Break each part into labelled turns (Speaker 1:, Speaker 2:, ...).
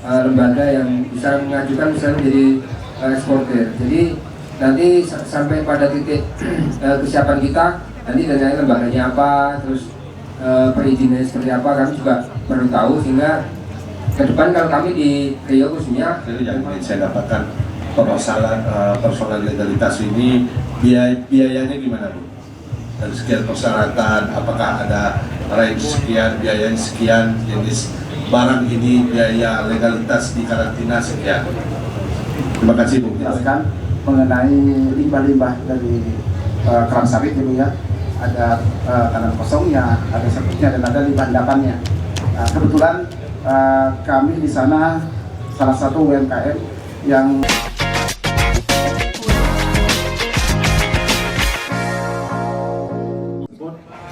Speaker 1: lembaga yang bisa mengajukan misalnya menjadi eksportir. Jadi nanti sampai pada titik kesiapan kita, nanti dananya lembaganya apa, terus perizinannya seperti apa, kami juga perlu tahu, sehingga ke depan kalau kami di Rio khususnya,
Speaker 2: yang saya dapatkan permasalahan personal legalitas ini, biayanya gimana Bu? Dari sekian persyaratan, apakah ada range sekian, biayanya sekian, jenis barang ini, biaya legalitas di karantina sekian? Terima kasih Bu.
Speaker 3: Jelaskan mengenai limbah-limbah dari kerang sawit ini ya, ada tanah kosongnya, ada serbuknya, dan ada limbah endapannya. Nah, kebetulan kami di sana salah satu UMKM yang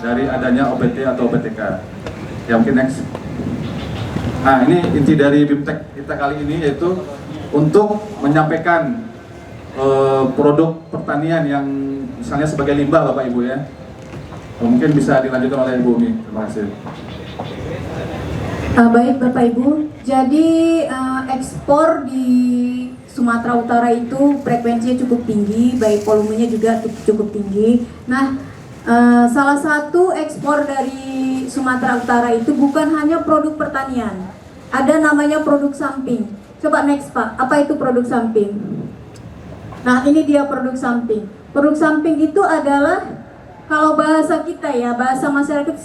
Speaker 4: dari adanya OPT atau OPTK. Yang mungkin next. Nah, ini inti dari BIMTEK kita kali ini, yaitu untuk menyampaikan produk pertanian yang misalnya sebagai limbah Bapak Ibu ya. Mungkin bisa dilanjutkan oleh Ibu Umi. Terima kasih.
Speaker 5: Baik Bapak Ibu, jadi ekspor di Sumatera Utara itu frekuensinya cukup tinggi, baik volumenya juga cukup tinggi. Nah, salah satu ekspor dari Sumatera Utara itu bukan hanya produk pertanian, ada namanya produk samping. Coba next Pak, apa itu produk samping? Nah, ini dia produk samping. Produk samping itu adalah, kalau bahasa kita ya, bahasa masyarakat,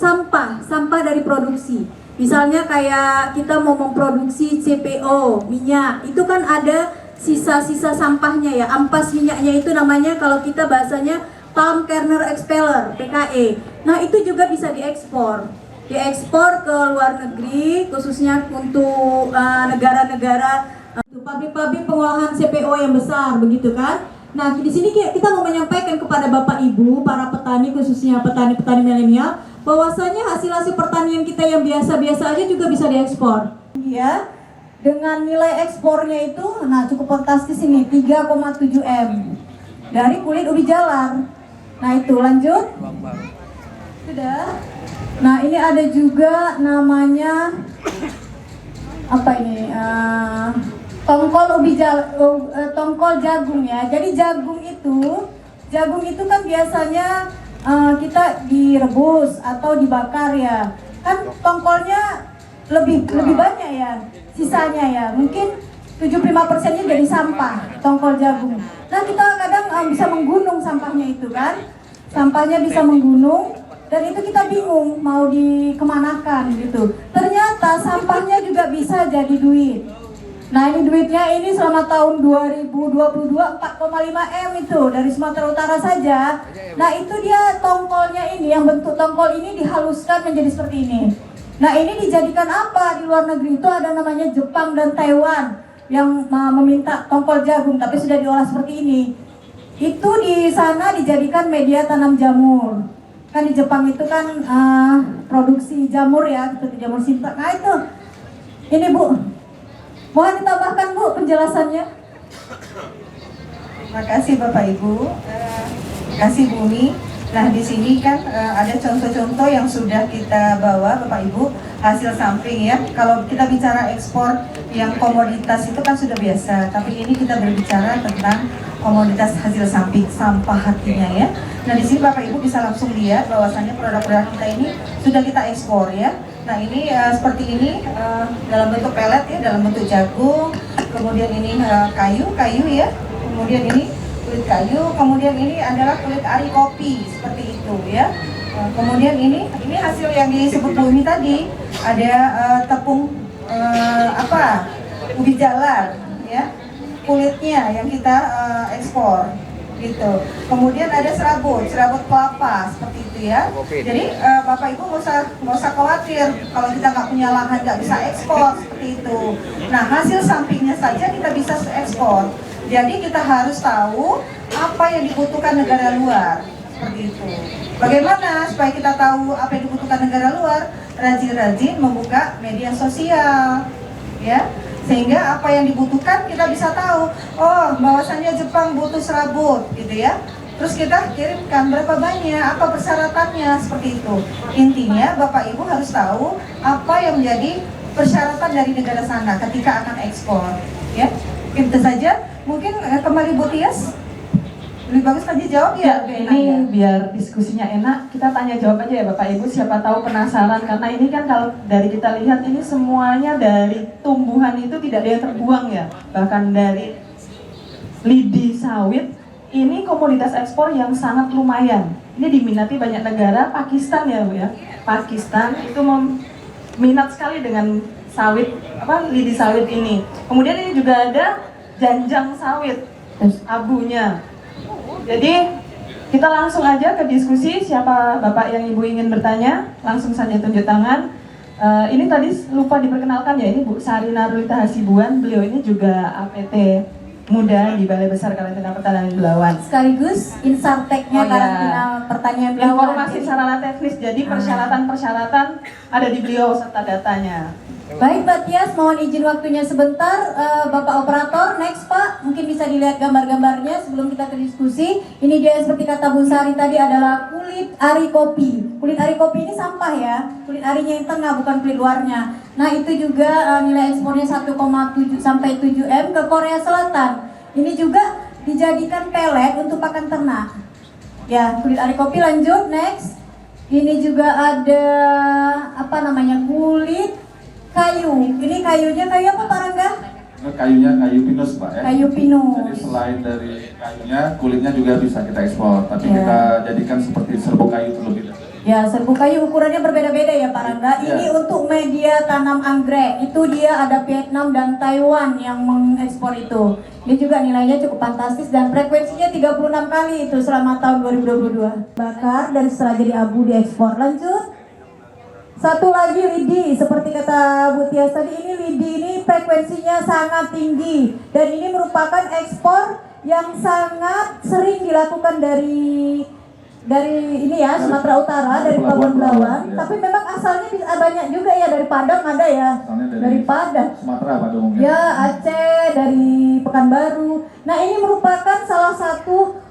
Speaker 5: sampah dari produksi. Misalnya kayak kita mau memproduksi CPO, minyak, itu kan ada sisa-sisa sampahnya ya, ampas minyaknya itu namanya kalau kita bahasanya palm kernel expeller, PKE. Nah, itu juga bisa diekspor ke luar negeri, khususnya untuk negara-negara, pabrik-pabrik pengolahan CPO yang besar, begitu kan? Nah, di sini kita mau menyampaikan kepada Bapak Ibu, para petani, khususnya petani-petani milenial, bahwasanya hasil-hasil pertanian kita yang biasa-biasa aja juga bisa diekspor. Ya, dengan nilai ekspornya itu, nah cukup fantastis ini, 3,7 M dari kulit ubi jalar. Nah itu lanjut. Sudah. Nah ini ada juga namanya apa ini? Tongkol jagung ya. Jadi jagung itu kan biasanya kita direbus atau dibakar ya. Kan tongkolnya lebih banyak ya, sisanya ya. Mungkin 75%-nya jadi sampah, tongkol jagung. Nah kita kadang bisa menggunung sampahnya itu kan. Sampahnya bisa menggunung, dan itu kita bingung mau dikemanakan gitu. Ternyata sampahnya juga bisa jadi duit. Nah ini duitnya ini selama tahun 2022 4,5 M itu dari Sumatera Utara saja. Nah itu dia tongkolnya ini, yang bentuk tongkol ini dihaluskan menjadi seperti ini. Nah ini dijadikan apa di luar negeri? Itu ada namanya Jepang dan Taiwan yang meminta tongkol jagung, tapi sudah diolah seperti ini. Itu di sana dijadikan media tanam jamur. Kan di Jepang itu kan produksi jamur ya, seperti jamur sintak. Nah itu, ini Bu. Mohon ditambahkan Bu penjelasannya.
Speaker 6: Terima kasih Bapak Ibu, terima kasih Bu Umi. Nah di sini kan ada contoh-contoh yang sudah kita bawa Bapak Ibu, hasil samping ya. Kalau kita bicara ekspor yang komoditas itu kan sudah biasa, tapi ini kita berbicara tentang komoditas hasil samping, sampah hatinya ya. Nah di sini Bapak Ibu bisa langsung lihat bahwasannya produk-produk kita ini sudah kita ekspor ya. Nah ini seperti ini dalam bentuk pelet ya, dalam bentuk jagung, kemudian ini kayu ya, kemudian ini kulit kayu, kemudian ini adalah kulit ari kopi seperti itu ya. Kemudian ini hasil yang disebut Bu Umi tadi, ada tepung ubi jalar ya, kulitnya yang kita ekspor gitu. Kemudian ada serabut kelapa seperti itu ya. Jadi Bapak Ibu nggak usah khawatir kalau kita nggak punya lahan nggak bisa ekspor seperti itu. Nah hasil sampingnya saja kita bisa ekspor. Jadi kita harus tahu apa yang dibutuhkan negara luar seperti itu. Bagaimana supaya kita tahu apa yang dibutuhkan negara luar? Rajin-rajin membuka media sosial ya. Sehingga apa yang dibutuhkan kita bisa tahu. Oh, bahwasannya Jepang butuh serabut gitu ya. Terus kita kirimkan berapa banyak, apa persyaratannya seperti itu. Intinya Bapak Ibu harus tahu apa yang menjadi persyaratan dari negara sana ketika akan ekspor, ya. Itu saja. Mungkin kembali Bu Tias, lebih bagus tadi jawab ya.
Speaker 7: Ini biar diskusinya enak, kita tanya jawab aja ya Bapak Ibu, siapa tahu penasaran, karena ini kan kalau dari kita lihat ini semuanya dari tumbuhan itu tidak ada yang terbuang ya, bahkan dari lidi sawit ini komoditas ekspor yang sangat lumayan. Ini diminati banyak negara. Pakistan ya Bu ya, Pakistan itu minat sekali dengan sawit, lidi sawit ini. Kemudian ini juga ada janjang sawit, abunya. Jadi kita langsung aja ke diskusi. Siapa Bapak yang Ibu ingin bertanya, langsung saja tunjuk tangan. Ini tadi lupa diperkenalkan ya, ini Bu Sarina Rulita Hasibuan. Beliau ini juga APT Muda di Balai Besar Karantina Pertanian Belawan.
Speaker 5: Sekaligus insarteknya karantina pertanian Belawan.
Speaker 7: Informasi sarana teknis, jadi persyaratan-persyaratan ada di beliau serta datanya.
Speaker 5: Baik Mbak Tias, mohon izin waktunya sebentar. Bapak Operator, next Pak, mungkin bisa dilihat gambar-gambarnya sebelum kita ke diskusi. Ini dia seperti kata Bu Sari tadi adalah kulit ari kopi. Kulit ari kopi ini sampah ya, kulit arinya yang tengah bukan kulit luarnya. Nah itu juga nilai ekspornya 1,7 sampai 7 M ke Korea Selatan. Ini juga dijadikan pelet untuk pakan ternak. Ya, kulit ari kopi. Lanjut, next. Ini juga ada kulit kayu. Ini kayunya kayu apa Pak Rangga?
Speaker 4: Kayunya kayu pinus Pak ya.
Speaker 5: Kayu pinus.
Speaker 4: Jadi selain dari kayunya, kulitnya juga bisa kita ekspor. Tapi kita jadikan seperti serbuk kayu terlebih dahulu.
Speaker 5: Ya, serbuk kayu ukurannya berbeda-beda ya Pak Rangga. Ini untuk media tanam anggrek. Itu dia ada Vietnam dan Taiwan yang mengekspor itu. Ini juga nilainya cukup fantastis dan frekuensinya 36 kali itu selama tahun 2022. Bakar dan setelah jadi abu diekspor. Lanjut. Satu lagi lidi, seperti kata Bu Tias tadi, ini lidi ini frekuensinya sangat tinggi dan ini merupakan ekspor yang sangat sering dilakukan dari ini ya, Sumatera Utara, dari Pelabuhan Belawan. Ya. Tapi memang asalnya bisa banyak juga ya, dari Padang ada ya, dari Padang,
Speaker 4: Sumatera pada umumnya.
Speaker 5: Ya, Aceh, dari Pekanbaru. Nah ini merupakan salah satu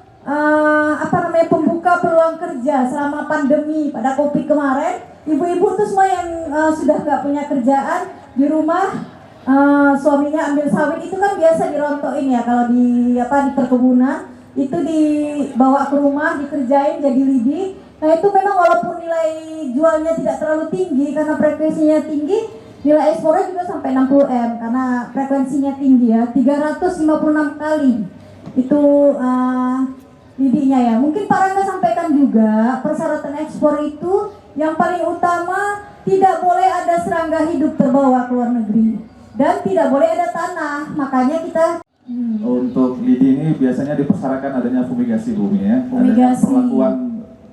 Speaker 5: pembuka peluang kerja selama pandemi pada Covid kemarin. Ibu-ibu tuh semua yang sudah nggak punya kerjaan di rumah, suaminya ambil sawit itu kan biasa dirontokin ya kalau di perkebunan, itu dibawa ke rumah dikerjain jadi lidi. Nah itu memang walaupun nilai jualnya tidak terlalu tinggi karena frekuensinya tinggi, nilai ekspornya juga sampai 60 M karena frekuensinya tinggi ya, 356 kali itu lidinya ya. Mungkin Pak Rangga sampaikan juga persyaratan ekspor itu yang paling utama tidak boleh ada serangga hidup terbawa ke luar negeri dan tidak boleh ada tanah. Makanya kita
Speaker 4: untuk lidi ini biasanya dipersyaratkan adanya fumigasi bumi ya,
Speaker 5: fumigasi,
Speaker 4: adanya perlakuan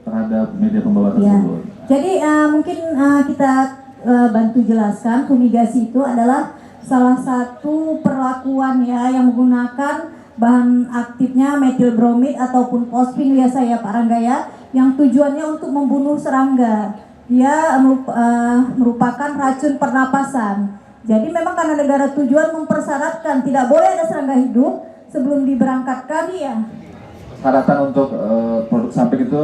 Speaker 4: terhadap media pembawa tersebut.
Speaker 5: Ya. Jadi mungkin kita bantu jelaskan, fumigasi itu adalah salah satu perlakuan ya yang menggunakan bahan aktifnya metil bromid ataupun fosfin biasa ya Pak Rangga ya, yang tujuannya untuk membunuh serangga. Dia merupakan racun pernapasan. Jadi memang karena negara tujuan mempersyaratkan tidak boleh ada serangga hidup sebelum diberangkatkan ya.
Speaker 4: Syaratan untuk produk samping itu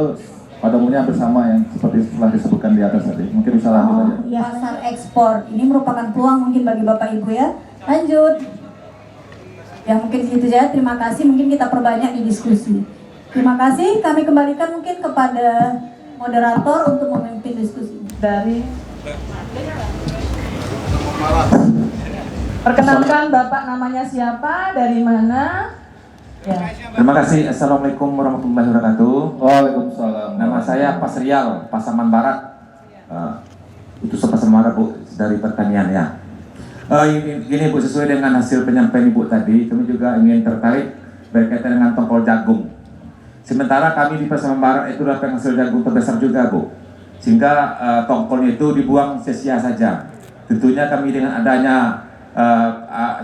Speaker 4: pada umumnya bersama yang seperti telah disebutkan di atas tadi. Mungkin bisa lanjut aja.
Speaker 5: Ya, pasar ekspor ini merupakan peluang mungkin bagi Bapak Ibu ya. Lanjut. Ya mungkin segitu saja. Terima kasih. Mungkin kita perbanyak di diskusi. Terima kasih. Kami kembalikan mungkin kepada moderator untuk memimpin diskusi.
Speaker 7: Perkenalkan Bapak namanya siapa, dari mana? Ya.
Speaker 8: Terima kasih. Assalamualaikum warahmatullahi wabarakatuh.
Speaker 4: Waalaikumsalam.
Speaker 8: Nama saya Pasrial, Pasaman Barat. Itu Pasaman Barat Bu, dari pertanian ya. Ini Bu, sesuai dengan hasil penyampaian Ibu tadi, kami juga ingin terkait berkaitan dengan tongkol jagung. Sementara kami di Pasaman Barat itu dapat hasil jagung terbesar juga Bu, sehingga tongkolnya itu dibuang sia-sia saja. Tentunya kami dengan adanya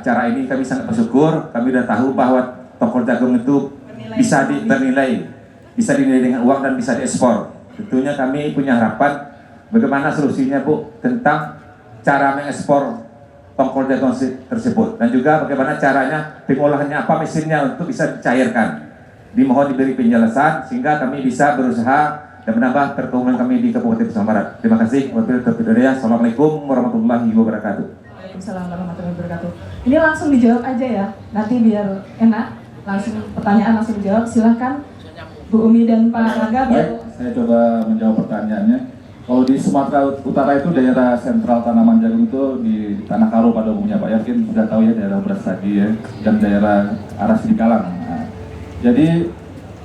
Speaker 8: acara ini kami sangat bersyukur. Kami sudah tahu bahwa tongkol jagung itu bisa dinilai dengan uang dan bisa diekspor. Tentunya kami punya harapan bagaimana solusinya Bu tentang cara mengekspor tongkol jagung tersebut, dan juga bagaimana caranya pengolahannya, apa mesinnya untuk bisa dicairkan. Dimohon diberi penjelasan sehingga kami bisa berusaha dan menambah perekonomian kami di Kabupaten Pasaman Barat. Terima kasih. Wabillahi taufiq wal hidayah. Assalamualaikum warahmatullahi wabarakatuh.
Speaker 7: Waalaikumsalam warahmatullahi wabarakatuh. Ini langsung dijawab aja ya, nanti biar enak. Langsung pertanyaan langsung dijawab. Silahkan Bu Umi dan Pak Rangga.
Speaker 4: Baik, saya coba menjawab pertanyaannya. Kalau di Sumatera Utara itu daerah sentral tanaman jagung itu di Tanah Karo pada umumnya Pak, yakin sudah tahu ya, daerah Brastagi ya, dan daerah arah Sidikalang. Nah, jadi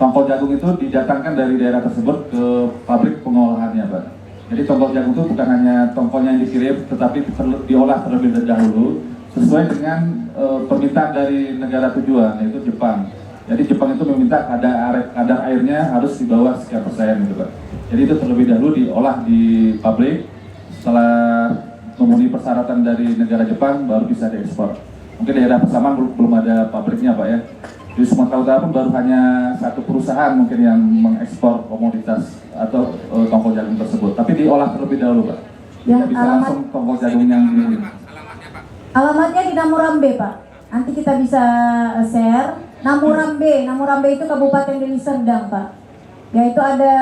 Speaker 4: tongkol jagung itu didatangkan dari daerah tersebut ke pabrik pengolahannya Pak. Jadi tongkol jagung itu bukan hanya tongkolnya yang dikirim, tetapi diolah terlebih dahulu sesuai dengan permintaan dari negara tujuan, yaitu Jepang. Jadi Jepang itu meminta kadar airnya harus di bawah sekian persen gitu Pak. Jadi itu terlebih dahulu diolah di pabrik, setelah memenuhi persyaratan dari negara Jepang baru bisa diekspor. Mungkin daerah Pasaman belum ada pabriknya Pak ya. Di Sumatera Utara pun baru hanya satu perusahaan mungkin yang mengekspor komoditas atau tongkol jagung tersebut. Tapi diolah terlebih dahulu Pak.
Speaker 5: Ya,
Speaker 4: Tidak bisa langsung tongkol jagung yang di...
Speaker 5: Alamatnya di Namurambe Pak. Nanti kita bisa share. Namurambe itu Kabupaten Deli Serdang Pak. Yaitu ada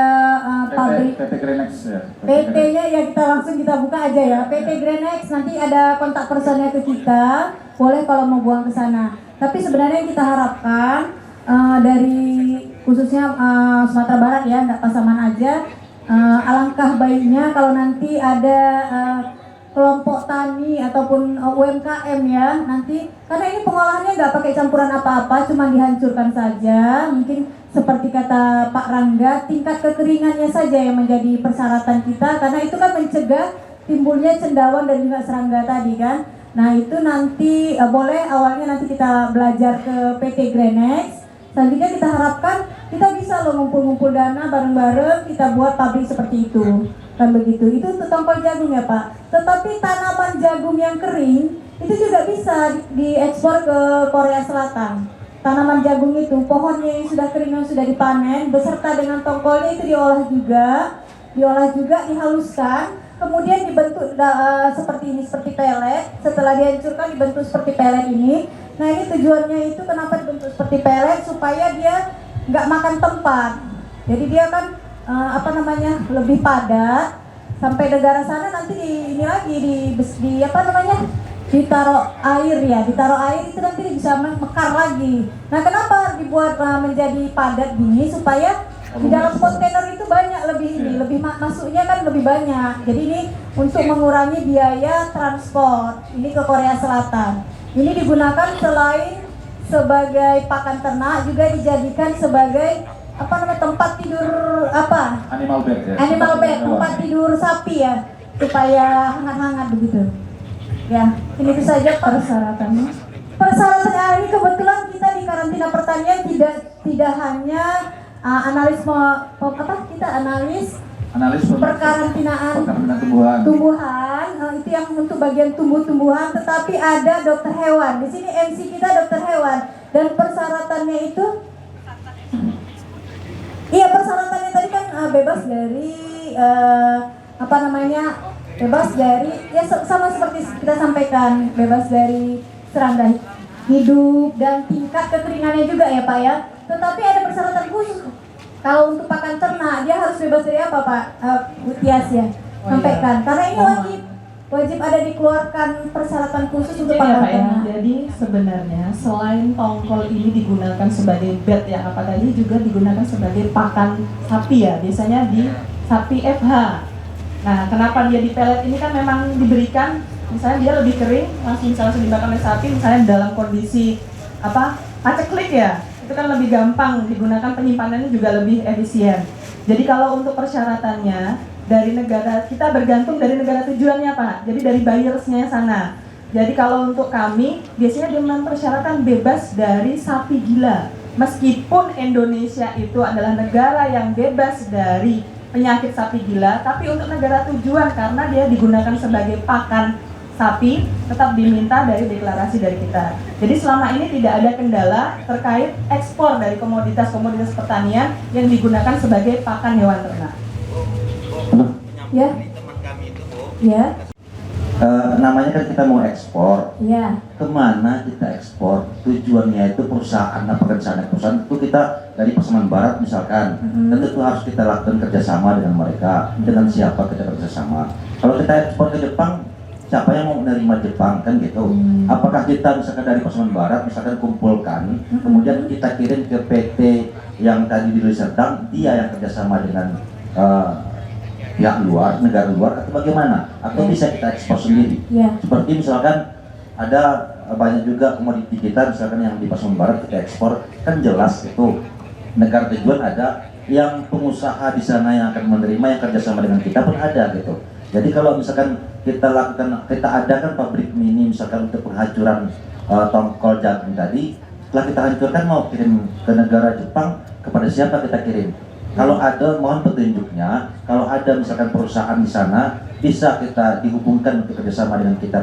Speaker 5: pabrik
Speaker 4: PT Grenex ya.
Speaker 5: PT-nya ya, kita buka aja ya. PT Grenex, nanti ada kontak personnya ke kita. Boleh kalau mau buang ke sana. Tapi sebenarnya yang kita harapkan dari khususnya Sumatera Barat ya, nggak Pasaman aja. Alangkah baiknya kalau nanti ada kelompok tani ataupun UMKM ya nanti, karena ini pengolahannya nggak pakai campuran apa-apa, cuma dihancurkan saja. Mungkin seperti kata Pak Rangga, tingkat kekeringannya saja yang menjadi persyaratan kita, karena itu kan mencegah timbulnya cendawan dan juga serangga tadi kan. Nah itu nanti boleh awalnya nanti kita belajar ke PT Grenex. Selanjutnya kita harapkan kita bisa loh ngumpul-ngumpul dana bareng-bareng, kita buat pabrik seperti itu. Kan begitu, itu untuk tongkol jagung ya Pak. Tetapi tanaman jagung yang kering itu juga bisa diekspor ke Korea Selatan. Tanaman jagung itu, pohonnya yang sudah kering, yang sudah dipanen beserta dengan tongkolnya itu diolah juga, dihaluskan, kemudian dibentuk seperti ini, seperti pelet. Setelah dihancurkan dibentuk seperti pelet ini. Nah ini tujuannya itu kenapa dibentuk seperti pelet, supaya dia nggak makan tempat. Jadi dia kan lebih padat. Sampai negara sana nanti ditaruh air itu nanti bisa mekar lagi. Nah kenapa dibuat menjadi padat gini, supaya di dalam kontainer itu banyak lebih masuknya kan lebih banyak. Jadi ini untuk mengurangi biaya transport ini ke Korea Selatan. Ini digunakan selain sebagai pakan ternak, juga dijadikan sebagai tempat tidur
Speaker 4: Animal bed ya.
Speaker 5: Animal bed, tempat tidur sapi ya, supaya hangat-hangat begitu. Ya, ini itu saja persyaratannya. Persyaratan ini kebetulan kita di karantina pertanian tidak hanya analis perkarantinaan tumbuhan, itu yang untuk bagian tumbuh-tumbuhan, tetapi ada dokter hewan. Di sini MC kita dokter hewan, dan persyaratannya itu iya, persyaratannya tadi kan bebas dari bebas dari ya sama seperti kita sampaikan, bebas dari serangga hidup dan tingkat kekeringannya juga ya Pak ya. Tetapi ada persyaratan khusus. Kalau untuk pakan ternak dia harus bebas dari apa Pak Tias ya? Sampaikan. Karena ini wajib ada dikeluarkan persyaratan khusus untuk pakan ternak.
Speaker 7: Jadi sebenarnya selain tongkol ini digunakan sebagai bed yang apa tadi, juga digunakan sebagai pakan sapi ya, biasanya di sapi FH. Nah kenapa dia di pelet ini kan memang diberikan, misalnya dia lebih kering, langsung dimakan oleh sapi, misalnya dalam kondisi paceklik ya, itu kan lebih gampang digunakan, penyimpanannya juga lebih efisien. Jadi kalau untuk persyaratannya dari negara, kita bergantung dari negara tujuannya Pak, jadi dari buyersnya sana. Jadi kalau untuk kami biasanya dia mempersyaratkan bebas dari sapi gila. Meskipun Indonesia itu adalah negara yang bebas dari penyakit sapi gila, tapi untuk negara tujuan karena dia digunakan sebagai pakan sapi tetap diminta dari deklarasi dari kita. Jadi selama ini tidak ada kendala terkait ekspor dari komoditas-komoditas pertanian yang digunakan sebagai pakan hewan ternak.
Speaker 5: Ya. Ya.
Speaker 9: namanya kan kita mau ekspor.
Speaker 5: Iya.
Speaker 9: Kemana kita ekspor? Tujuannya itu perusahaan, apakah misalnya perusahaan itu kita dari Pasaman Barat misalkan, tentu harus kita lakukan kerjasama dengan mereka. Dengan siapa kita kerjasama? Kalau kita ekspor ke Jepang, siapa yang mau menerima Jepang kan gitu? Apakah kita misalkan dari Pasaman Barat misalkan kumpulkan, kemudian kita kirim ke PT yang tadi di Deli Serdang, dia yang kerjasama dengan pihak luar, negara luar, atau bagaimana? Atau bisa kita ekspor sendiri? Seperti misalkan ada banyak juga komoditi kita misalkan yang di Pasaman Barat kita ekspor, kan jelas itu negara tujuan ada, yang pengusaha di sana yang akan menerima, yang kerjasama dengan kita pun ada gitu. Jadi kalau misalkan kita lakukan, kita adakan pabrik mini misalkan untuk penghancuran tongkol jagung tadi, setelah kita hancurkan mau kirim ke negara Jepang, kepada siapa kita kirim? Kalau ada, mohon petunjuknya. Kalau ada misalkan perusahaan di sana, bisa kita dihubungkan untuk kerjasama dengan kita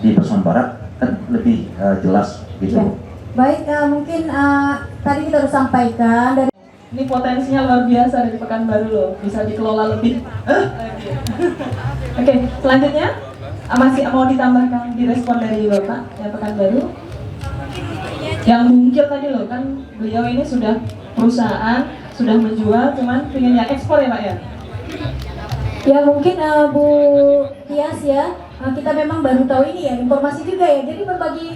Speaker 9: di Pasaman Barat, kan lebih jelas gitu.
Speaker 5: Ya. Baik, mungkin tadi kita sudah sampaikan dari
Speaker 7: Ini potensinya luar biasa dari Pekanbaru loh, bisa dikelola lebih. Oke, selanjutnya masih mau ditambahkan direspon dari Bapak ya Pekanbaru. Yang mungkin tadi loh, kan beliau ini sudah perusahaan, sudah menjual, cuman pengennya ekspor ya Pak ya?
Speaker 5: Ya mungkin Bu Tias ya, kita memang baru tahu ini ya, informasi juga ya, jadi berbagi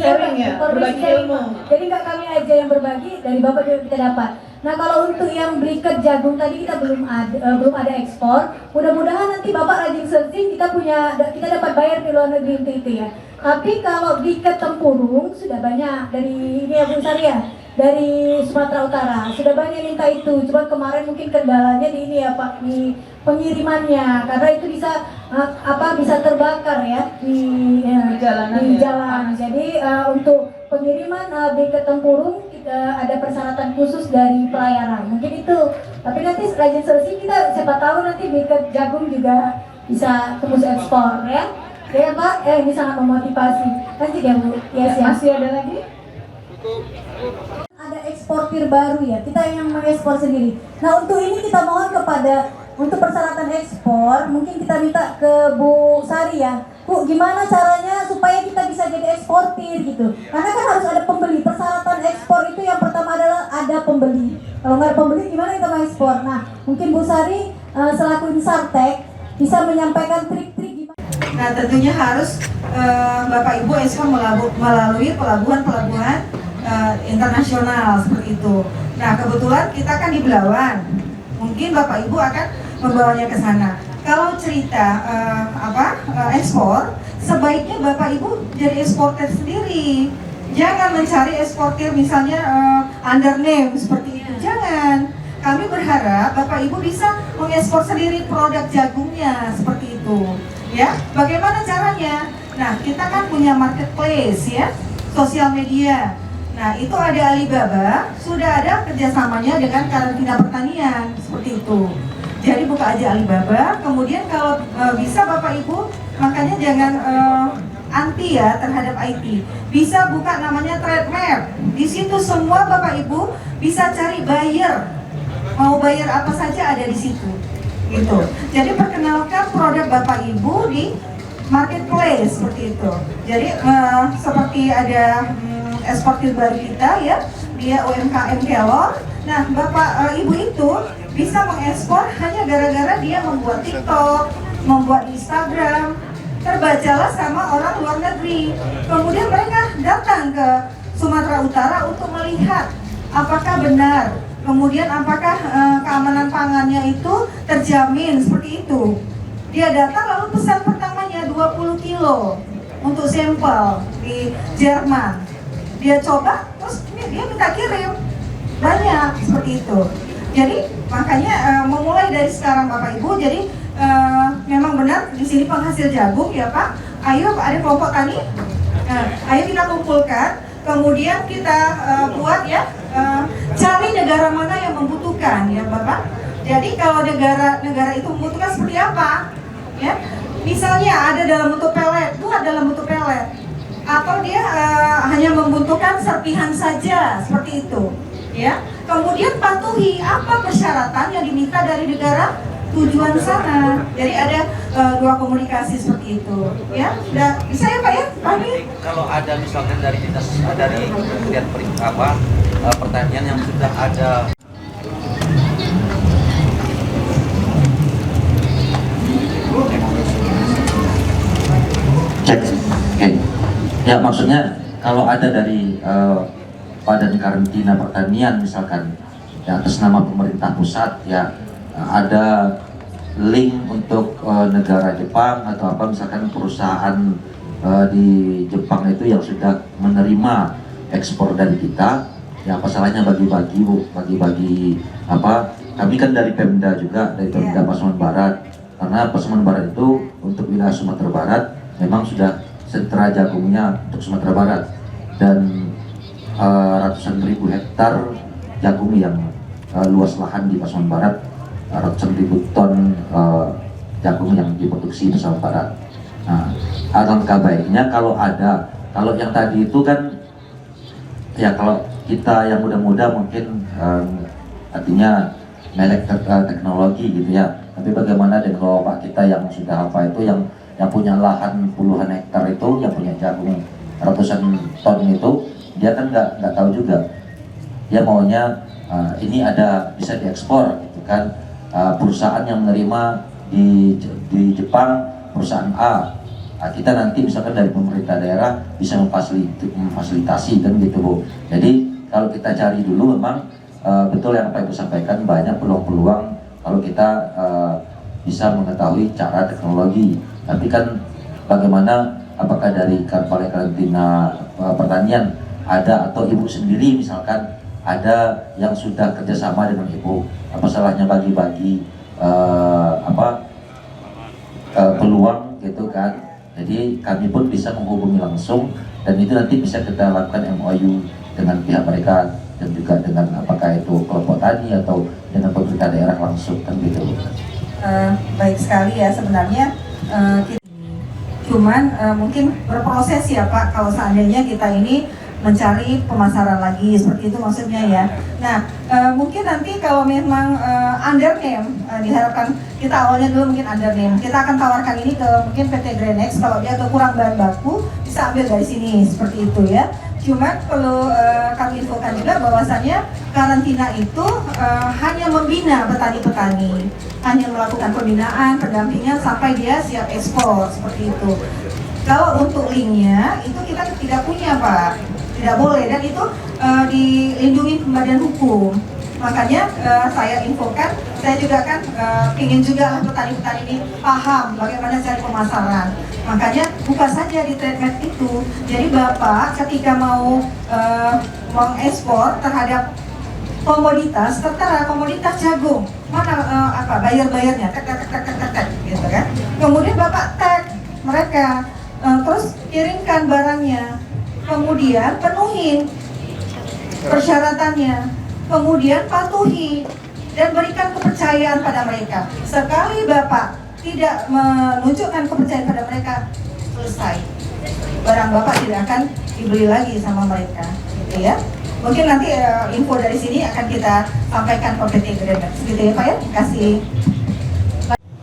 Speaker 7: sharing ya, berbagi ilmu.
Speaker 5: Jadi nggak kami aja yang berbagi, dari Bapak juga kita dapat. Nah kalau untuk yang briket jagung tadi kita belum ada ekspor. Mudah-mudahan nanti Bapak rajin searching, kita dapat bayar di luar negeri untuk itu ya. Tapi kalau briket tempurung sudah banyak dari ini ya Bu Saria, dari Sumatera Utara sudah banyak minta itu. Cuma kemarin mungkin kendalanya di ini ya Pak, di pengirimannya, karena itu bisa bisa terbakar ya di jalan. Jadi untuk pengiriman briket tempurung ada persyaratan khusus dari pelayaran, mungkin itu. Tapi nanti rajin searching, kita siapa tahu nanti briket jagung juga bisa tembus ekspor ya. Ya Pak, ini sangat memotivasi. Lanjut ya Bu. Yes, ya.
Speaker 7: Masih ada lagi?
Speaker 5: Ada eksportir baru ya, kita yang mengekspor sendiri. Nah untuk ini kita mohon kepada, untuk persyaratan ekspor, mungkin kita minta ke Bu Sari ya. Bu, gimana caranya supaya kita bisa jadi eksportir gitu? Karena kan harus ada pembeli. Persyaratan ekspor itu yang pertama adalah ada pembeli. Kalau nggak ada pembeli, gimana kita mau ekspor? Nah, mungkin Bu Sari selaku Insartek bisa menyampaikan trik-trik gimana.
Speaker 6: Nah tentunya harus Bapak Ibu ekspor melalui pelabuhan-pelabuhan internasional seperti itu. Nah kebetulan kita kan di Belawan, mungkin Bapak Ibu akan membawanya ke sana. Kalau cerita ekspor, sebaiknya Bapak Ibu jadi eksportir sendiri. Jangan mencari eksportir misalnya under name seperti itu, jangan. Kami berharap Bapak Ibu bisa mengekspor sendiri produk jagungnya seperti itu. Ya, bagaimana caranya? Nah, kita kan punya marketplace ya, sosial media. Nah, itu ada Alibaba, sudah ada kerjasamanya dengan Karantina Pertanian, seperti itu. Jadi buka aja Alibaba, kemudian kalau bisa Bapak Ibu, makanya jangan anti ya terhadap IT. Bisa buka namanya Trade Map. Di situ semua Bapak Ibu bisa cari buyer. Mau bayar apa saja ada di situ. Gitu. Jadi perkenalkan produk Bapak Ibu di marketplace seperti itu. Jadi seperti ada eksportir baru kita ya, dia UMKM Kelor. Nah Bapak Ibu itu bisa mengekspor hanya gara-gara dia membuat TikTok, membuat Instagram, terbacalah sama orang luar negeri. Kemudian mereka datang ke Sumatera Utara untuk melihat apakah benar, kemudian apakah keamanan pangannya itu terjamin seperti itu. Dia datang lalu pesan pertamanya 20 kilo untuk sampel di Jerman. Dia coba, terus dia minta kirim banyak seperti itu. Jadi makanya memulai dari sekarang Bapak Ibu. Jadi memang benar di sini penghasil jagung ya Pak. Ayo ada kelompok tani. Ayo kita kumpulkan. Kemudian kita buat ya, cari negara mana yang membutuhkan ya Bapak. Jadi kalau negara itu membutuhkan seperti apa? Ya, misalnya ada dalam bentuk pelet, buat dalam bentuk pelet. Atau dia hanya membutuhkan serpihan saja seperti itu. Ya, kemudian patuhi apa persyaratan yang diminta dari negara tujuan sana. Jadi ada dua komunikasi seperti itu. Ya, sudah bisa ya Pak ya? Pak Amir?
Speaker 10: Kalau ada misalkan dari dinas dari Kementerian Pertanian yang sudah ada
Speaker 9: cek, oke. Ya maksudnya kalau ada dari Badan Karantina Pertanian misalkan ya, atas nama pemerintah pusat ya ada link untuk negara Jepang atau apa misalkan perusahaan di Jepang itu yang sudah menerima ekspor dari kita ya apa salahnya bagi-bagi Bu, bagi-bagi apa kami kan dari Pemda juga dari Pemda Pasaman Barat karena Pasaman Barat itu untuk wilayah Sumatera Barat memang sudah sentra jagungnya untuk Sumatera Barat dan ratusan ribu hektar jagung yang luas lahan di Pasaman Barat, ratusan ribu ton jagung yang diproduksi di Pasaman Barat. Nah, alangkah baiknya kalau ada, kalau yang tadi itu kan ya kalau kita yang muda-muda mungkin artinya melek teknologi gitu ya. Tapi bagaimana dengan bapak kita yang sudah apa itu yang punya lahan puluhan hektar itu, yang punya jagung ratusan ton itu, dia kan nggak tahu juga. Dia maunya ini ada bisa diekspor gitu kan. Perusahaan yang menerima di Jepang perusahaan A. Kita nanti misalkan dari pemerintah daerah bisa memfasilitasi kan gitu Bu. Jadi kalau kita cari dulu memang betul yang Pak Ibu sampaikan banyak peluang-peluang kalau kita bisa mengetahui cara teknologi. Tapi kan bagaimana apakah dari Balai Karantina Pertanian ada atau Ibu sendiri misalkan ada yang sudah kerjasama dengan Ibu, apa salahnya bagi-bagi peluang gitu kan. Jadi kami pun bisa menghubungi langsung dan itu nanti bisa kita lakukan MOU dengan pihak mereka dan juga dengan apakah itu kelompok tani atau dengan pemerintah daerah langsung kan gitu.
Speaker 6: Baik sekali ya sebenarnya cuman mungkin berproses ya Pak kalau seandainya kita ini mencari pemasaran lagi seperti itu maksudnya ya. Nah mungkin nanti kalau memang under name diharapkan kita awalnya dulu mungkin under name kita akan tawarkan ini ke mungkin PT Granex kalau dia kurang bahan baku bisa ambil dari sini seperti itu ya. Cuman perlu kami infokan juga bahwasannya karantina itu hanya membina petani-petani, hanya melakukan pembinaan, pendampingan sampai dia siap ekspor seperti itu. Kalau untuk linknya itu kita tidak punya Pak, tidak boleh dan itu dilindungi badan hukum. Makanya saya infokan, saya juga kan ingin juga petani-petani ini paham bagaimana cari pemasaran. Makanya buka saja di Trademark itu. Jadi Bapak ketika mau mengekspor terhadap komoditas, tertera komoditas jagung, mana bayar-bayarnya, gitu kan. Kemudian Bapak tag mereka, terus kirimkan barangnya, kemudian penuhin persyaratannya, kemudian patuhi dan berikan kepercayaan pada mereka. Sekali Bapak tidak menunjukkan kepercayaan pada mereka, selesai. Barang Bapak tidak akan dibeli lagi sama mereka, gitu ya. Mungkin nanti info dari sini akan kita sampaikan ke PT Granex, gitu ya Pak ya. Terima kasih.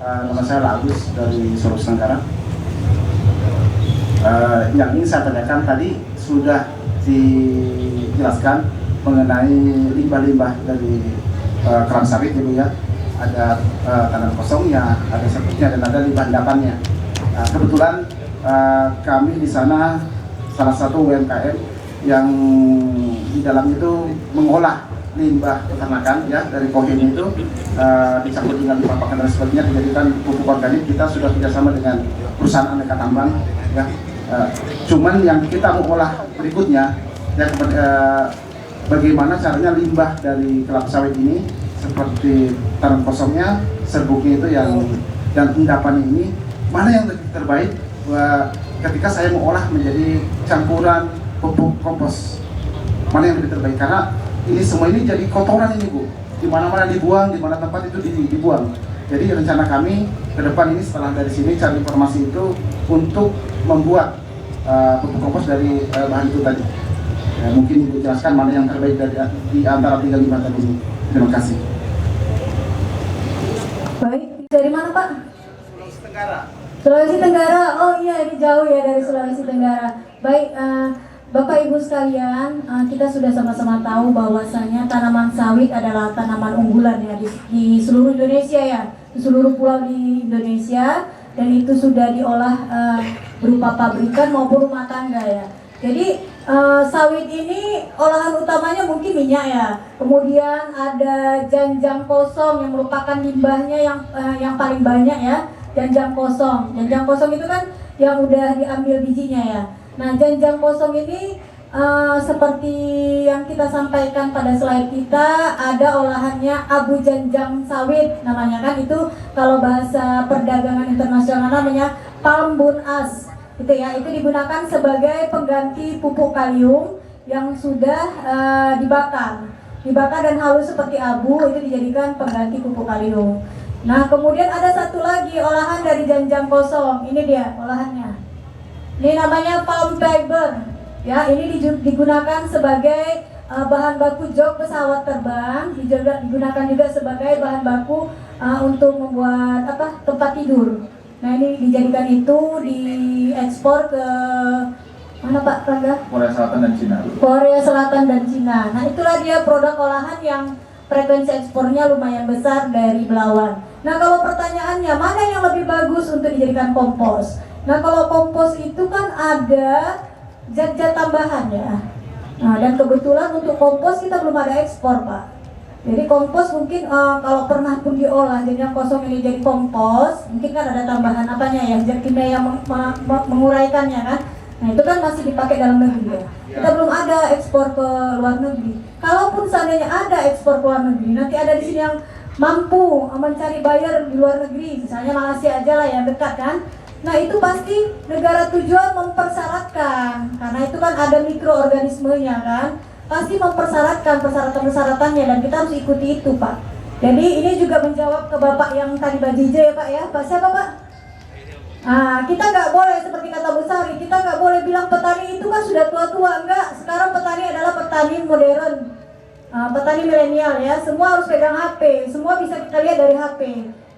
Speaker 3: Nama saya Agus dari Sulawesi Tenggara. Yang ingin saya tanyakan tadi sudah dijelaskan mengenai limbah-limbah dari keram sawit Ibu ya. Ada tanah kosongnya, ada sepertinya dan ada limbah endapannya. Kebetulan kami di sana salah satu UMKM yang di dalam itu mengolah limbah peternakan ya dari kohin itu dicampur dengan limbah pakan dan sebagainya dijadikan pupuk organik. Kita sudah kerjasama dengan perusahaan aneka tambang ya. Cuman yang kita mau olah berikutnya ya bagaimana caranya limbah dari kelapa sawit ini seperti tanam kosongnya, serbuknya itu yang dan endapannya ini mana yang lebih terbaik ketika saya mau olah menjadi campuran pupuk kompos, mana yang lebih terbaik karena ini semua ini jadi kotoran ini Bu, di mana-mana dibuang, di mana tempat itu dibuang. Jadi rencana kami ke depan ini setelah dari sini cari informasi itu untuk membuat pupuk kompos dari bahan itu tadi. Ya, mungkin Ibu jelaskan mana yang terbaik dari di antara 3 limbah tadi ini. Terima kasih.
Speaker 5: Baik. mana Pak? Sulawesi Tenggara. Oh iya, ini jauh ya dari Sulawesi Tenggara. Baik, Bapak Ibu sekalian, kita sudah sama-sama tahu bahwasanya tanaman sawit adalah tanaman unggulan ya di seluruh Indonesia ya, di seluruh pulau di Indonesia, dan itu sudah diolah berupa pabrikan maupun rumah tangga ya. Jadi sawit ini olahan utamanya mungkin minyak ya. Kemudian ada janjang kosong yang merupakan limbahnya yang paling banyak ya. Janjang kosong. Janjang kosong itu kan yang udah diambil bijinya ya. Nah, janjang kosong ini seperti yang kita sampaikan pada slide kita, ada olahannya abu janjang sawit namanya kan, itu kalau bahasa perdagangan internasional namanya palm bone ash. Itu ya, itu digunakan sebagai pengganti pupuk kalium yang sudah dibakar dan halus seperti abu, itu dijadikan pengganti pupuk kalium. Nah, kemudian ada satu lagi olahan dari janjang kosong. Ini dia olahannya. Ini namanya palm fiber. Ya, ini digunakan sebagai bahan baku jok pesawat terbang, digunakan juga sebagai bahan baku untuk membuat tempat tidur. Nah, ini dijadikan itu diekspor ke mana Pak Rangga?
Speaker 4: Korea Selatan dan Cina.
Speaker 5: Korea Selatan dan Cina. Nah, itulah dia produk olahan yang frekuensi ekspornya lumayan besar dari belawan. Nah, kalau pertanyaannya mana yang lebih bagus untuk dijadikan kompos? Nah, kalau kompos itu kan ada zat-zat tambahan ya. Nah, dan kebetulan untuk kompos kita belum ada ekspor Pak. Jadi kompos mungkin kalau pernah pun diolah jadi yang kosong ini jadi kompos, mungkin kan ada tambahan apanya ya, zat kimia yang menguraikannya kan. Nah, itu kan masih dipakai dalam negeri ya. Kita belum ada ekspor ke luar negeri. Kalaupun seandainya ada ekspor ke luar negeri, nanti ada di sini yang mampu mencari buyer di luar negeri, misalnya Malaysia aja lah yang dekat kan. Nah, itu pasti negara tujuan mempersyaratkan, karena itu kan ada mikroorganismenya kan. Pasti mempersyaratkan persyaratan-persyaratannya dan kita harus ikuti itu Pak. Jadi ini juga menjawab ke Bapak yang tadi Pak JJ ya Pak ya. Pak siapa Pak? Nah, kita nggak boleh seperti kata Bu Sari, kita nggak boleh bilang petani itu kan sudah tua-tua. Enggak, sekarang petani adalah petani modern, petani milenial ya. Semua harus pegang HP, semua bisa kita lihat dari HP.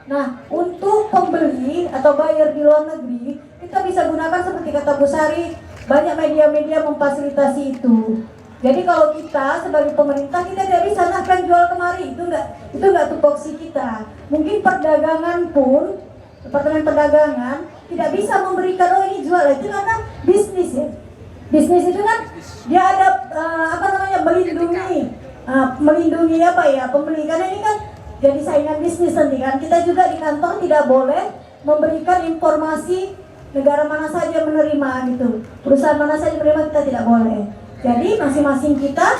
Speaker 5: Nah, untuk pembeli atau buyer di luar negeri, kita bisa gunakan seperti kata Bu Sari, banyak media-media memfasilitasi itu. Jadi kalau kita sebagai pemerintah kita tidak bisa akan jual kemari, itu enggak tupoksi kita. Mungkin perdagangan pun, Departemen Perdagangan tidak bisa memberikan ini jual, itu karena bisnis ya. Bisnis itu kan dia ada melindungi apa ya pembeli, karena ini kan jadi saingan bisnis nanti kan. Kita juga di kantor tidak boleh memberikan informasi negara mana saja menerima gitu, perusahaan mana saja menerima, kita tidak boleh. Jadi masing-masing kita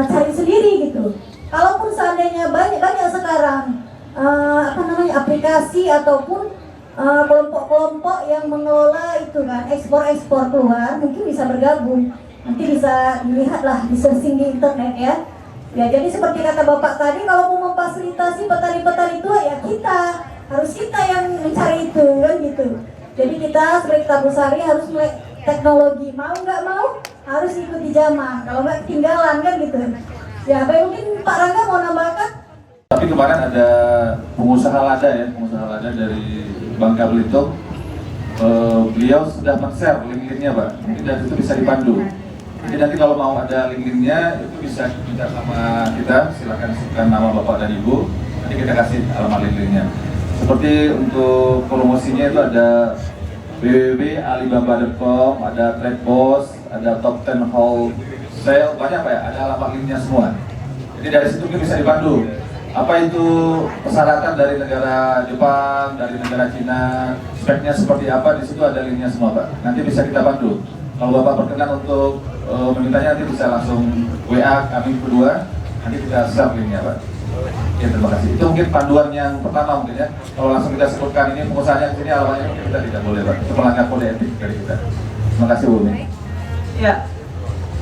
Speaker 5: cari sendiri gitu. Kalaupun seandainya banyak sekarang aplikasi ataupun kelompok-kelompok yang mengelola itu kan ekspor keluar, mungkin bisa bergabung. Nanti bisa dilihatlah di searching di internet ya. Ya, jadi seperti kata Bapak tadi, kalau mau memfasilitasi petani-petani tua ya harus kita yang mencari itu kan gitu. Jadi kita sebagai Tabu Sari harus mulai teknologi, mau nggak mau harus ikuti zaman, kalau nggak ketinggalan kan gitu. Ya, baik, mungkin Pak Rangga mau nambahkan?
Speaker 4: Tapi kemarin ada pengusaha lada dari Bangka Belitung, beliau sudah men-share link-linknya Pak, mungkin dari itu bisa dipandu. Jadi nanti kalau mau ada link-linknya itu bisa minta sama kita, silakan sebutkan nama Bapak dan Ibu, nanti kita kasih alamat link-linknya. Seperti untuk promosinya itu ada www.alibaba.com, ada Tradepos, ada Top 10 Wholesale, banyak Pak ya, ada alamat linknya semua. Jadi dari situ kita bisa dipandu. Apa itu persyaratan dari negara Jepang, dari negara Cina, speknya seperti apa, di situ ada linknya semua Pak. Nanti bisa kita bantu. Kalau Bapak berkenan untuk memintanya, nanti bisa langsung WA kami berdua, nanti kita share linknya Pak. Ya, terima kasih. Itu mungkin panduan yang pertama mungkin ya. Kalau langsung kita sebutkan ini pengusahanya ke sini, alamatnya kita tidak boleh Pak. Itu melanggar kode etik dari kita. Terima kasih Bu.
Speaker 7: Ya.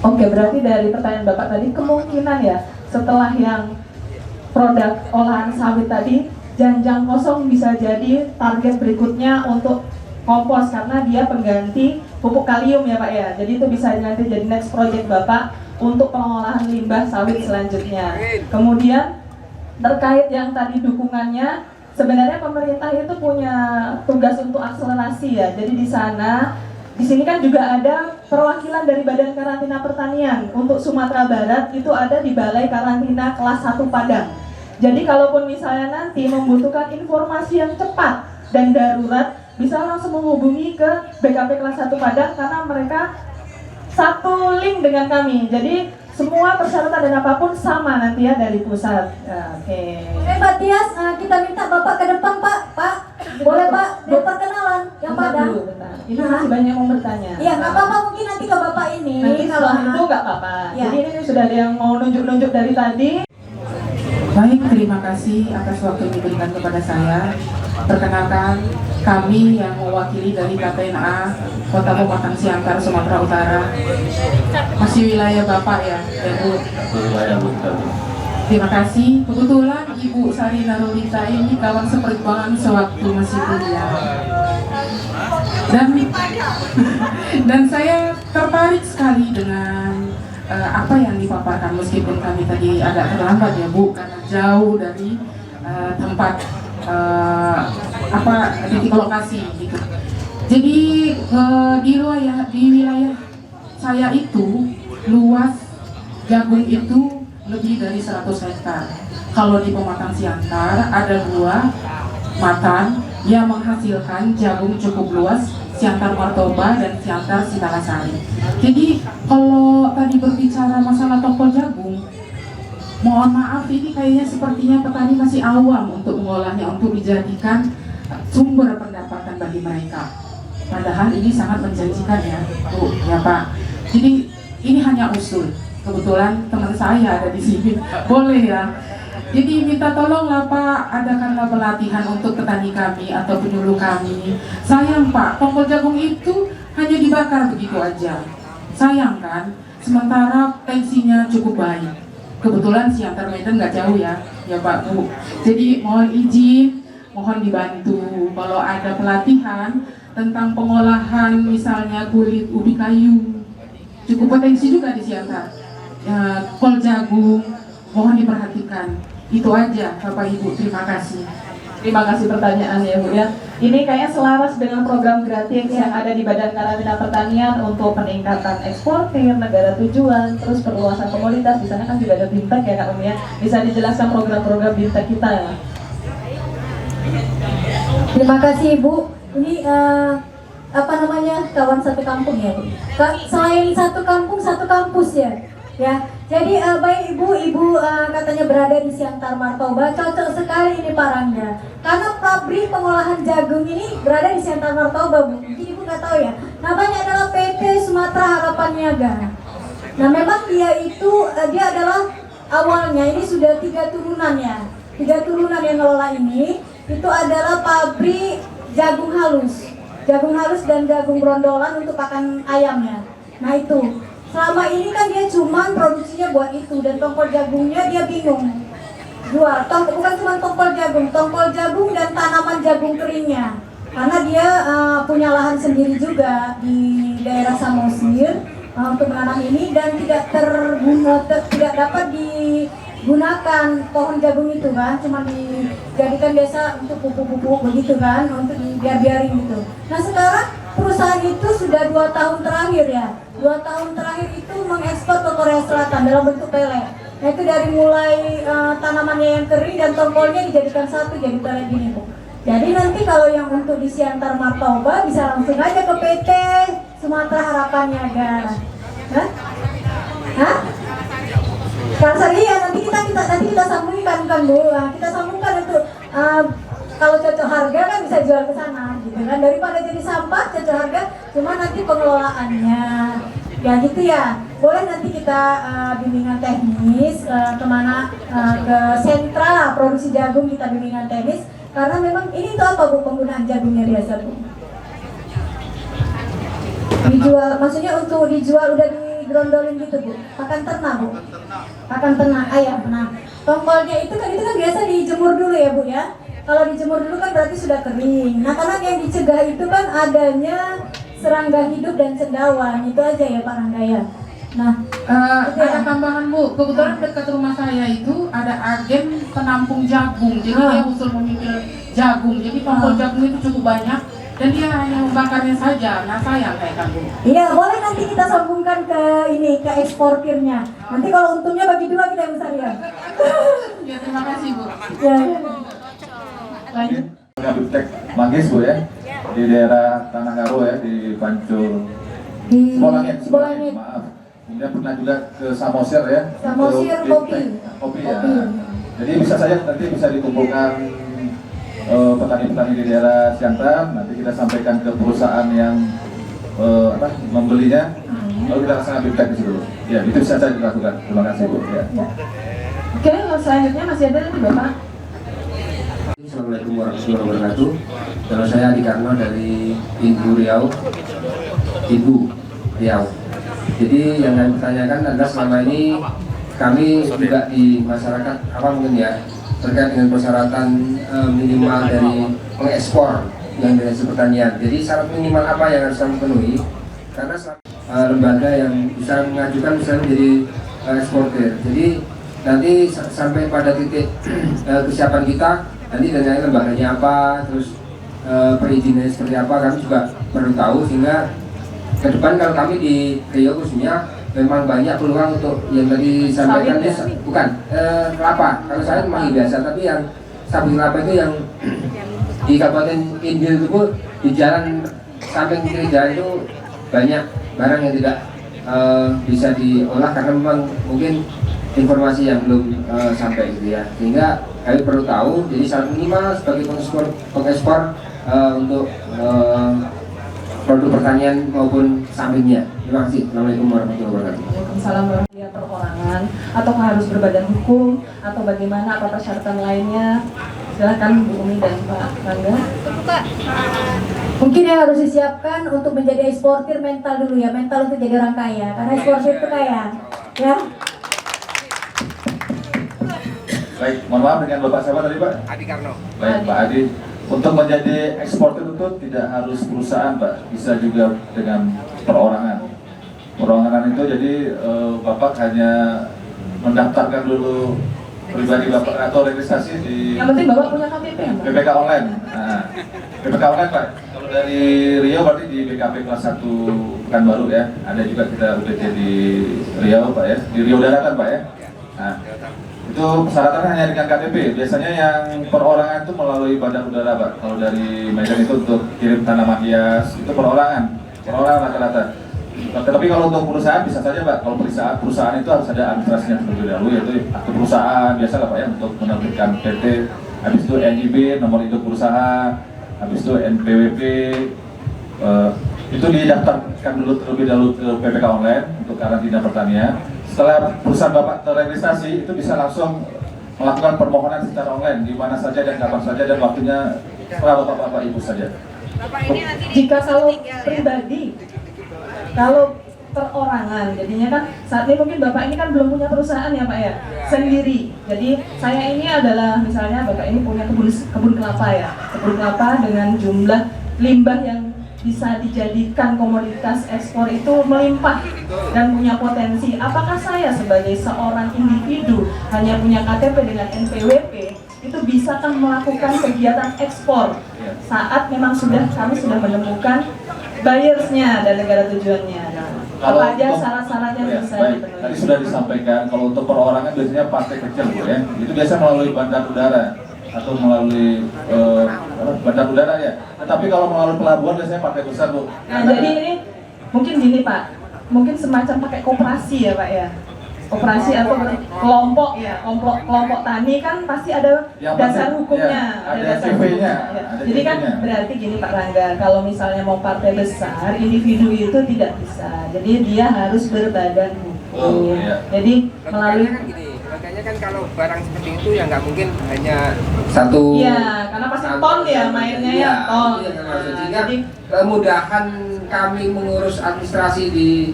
Speaker 7: Oke, berarti dari pertanyaan Bapak tadi kemungkinan ya setelah yang produk olahan sawit tadi, janjang kosong bisa jadi target berikutnya untuk kompos karena dia pengganti pupuk kalium ya Pak ya. Jadi itu bisa nanti jadi next project Bapak untuk pengolahan limbah sawit selanjutnya. Kemudian terkait yang tadi dukungannya, sebenarnya pemerintah itu punya tugas untuk akselerasi ya. Jadi di sini kan juga ada perwakilan dari Badan Karantina Pertanian. Untuk Sumatera Barat itu ada di Balai Karantina Kelas 1 Padang. Jadi kalaupun misalnya nanti membutuhkan informasi yang cepat dan darurat, bisa langsung menghubungi ke BKP Kelas 1 Padang karena mereka satu link dengan kami. Jadi semua persyaratan dan apapun sama nanti ya dari pusat. Oke.
Speaker 5: Mbak Tias, kita minta Bapak ke depan Pak. Pak, boleh Pak, dia perkenalan yang Padang.
Speaker 7: Bentar. Ini masih banyak yang mau bertanya.
Speaker 5: Iya, nggak apa-apa, mungkin nanti ke Bapak ini.
Speaker 7: Nanti setelah itu nggak apa-apa.
Speaker 5: Ya.
Speaker 7: Jadi ini sudah ada yang mau nunjuk-nunjuk dari tadi.
Speaker 11: Baik, terima kasih atas waktu yang diberikan kepada saya. Perkenalkan, kami yang mewakili dari KPNA Kota Pematang Siantar, Sumatera Utara. Masih wilayah Bapak ya, Bu?
Speaker 2: Wilayah Bu.
Speaker 11: Terima kasih. Kebetulan Ibu Sari Narulita ini kawan seperjuangan sewaktu masih kuliah. Dan saya tertarik sekali dengan apa yang dipaparkan, meskipun kami tadi agak terlambat ya Bu, karena jauh dari tempat titik lokasi gitu. Jadi di wilayah saya itu luas jagung itu lebih dari 100 hektar. Kalau di Pematang Siantar ada 2 matan yang menghasilkan jagung cukup luas, Siantar Martoba dan Siantar Sitalasari. Jadi kalau tadi berbicara masalah tongkol jagung, mohon maaf ini kayaknya sepertinya petani masih awam untuk mengolahnya untuk dijadikan sumber pendapatan bagi mereka. Padahal ini sangat menjanjikan ya Bu, ya Pak. Jadi ini hanya usul. Kebetulan teman saya ada di sini, boleh ya. Jadi minta tolonglah Pak, adakanlah pelatihan untuk petani kami atau penyuluh kami. Sayang Pak, tongkol jagung itu hanya dibakar begitu aja. Sayang kan, sementara tensinya cukup baik. Kebetulan Siantar Medan nggak jauh ya Pak Bu. Jadi mohon izin, mohon dibantu kalau ada pelatihan tentang pengolahan misalnya kulit ubi kayu. Cukup potensi juga di Siantar. Kol jagung, mohon diperhatikan. Itu aja Bapak Ibu, terima kasih.
Speaker 7: Terima kasih pertanyaan ya Bu ya. Ini kayaknya selaras dengan program gratis yang ada di Badan Karantina Pertanian untuk peningkatan eksportir, negara tujuan, terus perluasan komoditas. Di sana kan juga ada BIMTEK ya Kak Umi ya. Bisa dijelaskan program-program BIMTEK kita ya.
Speaker 5: Terima kasih Ibu. Ini kawan satu kampung ya Bu. Selain satu kampung, satu kampus ya. Ya, jadi baik Ibu katanya berada di Siantar Martoba, cocok sekali ini Pak Rangga. Karena pabrik pengolahan jagung ini berada di Siantar Martoba Bu. Mungkin Ibu nggak tahu ya. Namanya adalah PT Sumatera Harapan Niaga. Nah memang dia adalah awalnya ini sudah 3 turunan ya. 3 turunan yang ngelola ini itu adalah pabrik jagung halus dan jagung brondolan untuk pakan ayamnya. Nah itu. Selama ini kan dia cuma produksinya buat itu, dan tongkol jagungnya dia bingung jual. Bukan cuma tongkol jagung dan tanaman jagung keringnya. Karena dia punya lahan sendiri juga di daerah Samosir untuk menanam ini, dan tidak dapat digunakan pohon jagung itu kan, cuma dijadikan desa untuk pupuk-pupuk begitu kan, untuk biarin gitu. Nah sekarang perusahaan itu sudah 2 tahun terakhir ya. 2 tahun terakhir itu mengekspor ke Korea Selatan dalam bentuk pelet. Nah itu dari mulai tanamannya yang kering dan tongkolnya dijadikan satu jadi pelet gini Bu. Jadi nanti kalau yang untuk di Siantar Martoba bisa langsung aja ke PT Sumatera Harapan Niaga. Hah? Kasar iya, nanti kita sambungkan kan Bu. Kita sambungkan untuk kalau cocok harga kan bisa jual ke sana gitu kan, daripada jadi sampah cocok harga, cuma nanti pengelolaannya ya gitu ya. Boleh nanti kita bimbingan teknis kemana, ke sentra produksi jagung kita bimbingan teknis, karena memang ini tuh apa Bu penggunaan jagungnya biasa Bu? Dijual, maksudnya untuk dijual udah digrondolin gitu Bu, pakan ternak Bu, pakan ternak ayam. Nah tongkolnya itu kan biasa dijemur dulu ya Bu ya. Kalau dijemur dulu kan berarti sudah kering. Nah karena yang dicegah itu kan adanya serangga hidup dan cendawan. Itu aja ya Pak Rangga ya. Nah
Speaker 11: ada tambahan Bu, kebetulan dekat rumah saya itu ada agen penampung jagung. Jadi dia usul mengambil jagung. Jadi pangkol jagung itu cukup banyak dan dia hanya membakarnya saja. Nah sayang kayak kamu.
Speaker 5: Iya, boleh nanti kita sambungkan ke ini, ke eksportirnya. Nanti kalau untungnya bagi dua kita yang besar ya.
Speaker 11: Ya terima kasih Bu.
Speaker 5: Ya.
Speaker 11: Lanjut.
Speaker 4: Biptek Manggis Bu ya, di daerah Tanah Karo ya, di Pancur
Speaker 5: Di
Speaker 4: Sibolangit, maaf. Kemudian pernah juga ke Samosir ya.
Speaker 5: Samosir
Speaker 4: untuk
Speaker 5: kopi.
Speaker 4: Kopi ya. Jadi bisa saja nanti bisa dikumpulkan petani-petani di daerah Siantar, nanti kita sampaikan ke perusahaan yang membelinya, lalu kita laksanakan biptek di situ. Ya, itu bisa saja dilakukan. Terima kasih Bu. Ya.
Speaker 7: Oke, selanjutnya masih ada lagi Bapak.
Speaker 1: Assalamualaikum warahmatullahi wabarakatuh. Kalau saya Adi Karno dari Ibu Riau. Jadi yang kami pertanyakan adalah selama ini kami juga di masyarakat apa mungkin ya terkait dengan persyaratan minimal dari mengekspor yang dari hasil pertanian. Jadi syarat minimal apa yang harus kami penuhi? Karena lembaga yang bisa mengajukan misalnya menjadi eksportir. Jadi nanti sampai pada titik kesiapan kita nanti dengan lembaganya apa, terus perizinannya seperti apa, kami juga perlu tahu sehingga ke depan kalau kami di Riau khususnya memang banyak peluang untuk yang tadi disampaikan bukan kelapa. Kalau saya memang biasa, tapi yang sapi kelapa itu yang di Kabupaten Inbil itu pun di jalan samping kiri jalan itu banyak barang yang tidak bisa diolah karena memang mungkin informasi yang belum sampai gitu ya, sehingga kami perlu tahu. Jadi syarat minimal sebagai pengekspor untuk produk pertanian maupun sampingnya. Terima kasih. Assalamualaikum warahmatullahi wabarakatuh.
Speaker 7: Waalaikumsalam warahmatullahi wabarakatuh. Perorangan atau harus berbadan hukum atau bagaimana, apa persyaratan lainnya? Silakan Bu Umi dan Pak Rangga.
Speaker 5: Mungkin yang harus disiapkan untuk menjadi eksportir mental dulu ya, mental untuk jadi orang kaya. Karena eksportir itu kaya, ya.
Speaker 4: Baik, mohon maaf dengan Bapak siapa tadi Pak?
Speaker 1: Adi Karno.
Speaker 4: Baik Pak Adi. Untuk menjadi eksportir itu tidak harus perusahaan Pak, bisa juga dengan perorangan. Perorangan itu jadi Bapak hanya mendaftarkan dulu pribadi Bapak atau registrasi di
Speaker 7: Yang penting Bapak punya KTP ya Pak?
Speaker 4: BPK online. Nah, BPK online Pak. Kalau dari Riau berarti di BKP kelas 1 Pekanbaru ya. Ada juga kita UPT di Riau Pak ya. Di Riau Daratan Pak ya. Nah, itu persyaratannya hanya dengan KTP. Biasanya yang perorangan itu melalui bandar udara Pak. Kalau dari Medan itu untuk kirim tanaman hias itu perorangan rata-rata. Tapi kalau untuk perusahaan bisa saja Pak. Kalau perusahaan itu harus ada administrasinya terlebih dahulu, yaitu akte perusahaan biasa lah Pak ya, untuk menerbitkan PT. Habis itu NIB, nomor induk perusahaan. Habis itu NPWP. Itu didaftarkan dulu terlebih dahulu ke PPK online untuk karantina pertanian. Setelah perusahaan Bapak terregistrasi, itu bisa langsung melakukan permohonan secara online di mana saja dan kapan saja dan waktunya setelah Bapak Ibu saja.
Speaker 7: Jika kalau pribadi, kalau perorangan, jadinya kan saat ini mungkin Bapak ini kan belum punya perusahaan ya Pak ya, sendiri. Jadi saya ini adalah misalnya Bapak ini punya kebun kelapa ya, kebun kelapa dengan jumlah limbah yang bisa dijadikan komoditas ekspor itu melimpah dan punya potensi. Apakah saya sebagai seorang individu hanya punya KTP dengan NPWP itu bisakah melakukan kegiatan ekspor saat memang kami sudah menemukan buyersnya dan negara tujuannya? Nah, apa aja syarat-syaratnya bisa dipenuhi?
Speaker 4: Tadi sudah disampaikan kalau untuk perorangan biasanya partai kecil Bu ya. Itu biasa melalui bandar udara atau melalui bandar udara ya. Tapi kalau melalui pelabuhan biasanya partai besar Bu.
Speaker 7: Nah jadi ini mungkin gini Pak, mungkin semacam pakai koperasi ya Pak ya. Koperasi atau kelompok ya, kelompok tani kan pasti ada
Speaker 4: yang
Speaker 7: dasar hukumnya,
Speaker 4: ya, ada
Speaker 7: dasar
Speaker 4: CV-nya.
Speaker 7: hukumnya. Ya. Jadi kan berarti gini Pak Rangga, kalau misalnya mau partai besar, individu itu tidak bisa. Jadi dia harus berbadan hukum. Jadi melalui
Speaker 1: makanya kan kalau barang seperti itu ya nggak mungkin hanya satu.
Speaker 7: Iya, karena pasti ton ya mainnya ya ton.
Speaker 1: Sehingga kemudahan kami mengurus administrasi di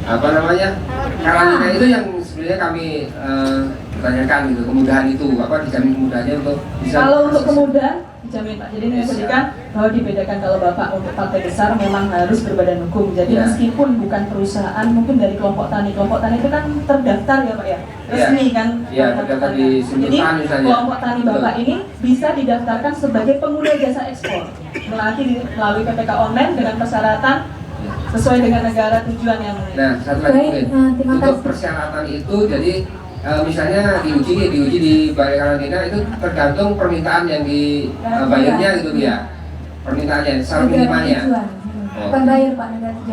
Speaker 1: karantina itu yang sebenarnya kami pertanyakan gitu, kemudahan itu apa dijamin kemudahannya untuk bisa.
Speaker 7: Kalau untuk kemudahan dijamin Pak. Jadi ini disebutkan bahwa dibedakan kalau Bapak untuk partai besar memang harus berbadan hukum. Jadi meskipun bukan perusahaan, mungkin dari kelompok tani itu kan terdaftar ya Pak ya, resmi kan.
Speaker 1: Terdaftar di
Speaker 7: Jadi kelompok tani Bapak ini bisa didaftarkan sebagai pengguna jasa ekspor melalui PPK online dengan persyaratan sesuai dengan negara tujuan yang.
Speaker 1: Nah, satu lagi mungkin untuk persyaratan itu jadi misalnya diuji di balai karantina itu tergantung permintaan yang dibayarnya gitu ya, permintaannya syarat minimalnya.
Speaker 5: Bukan bayar Pak,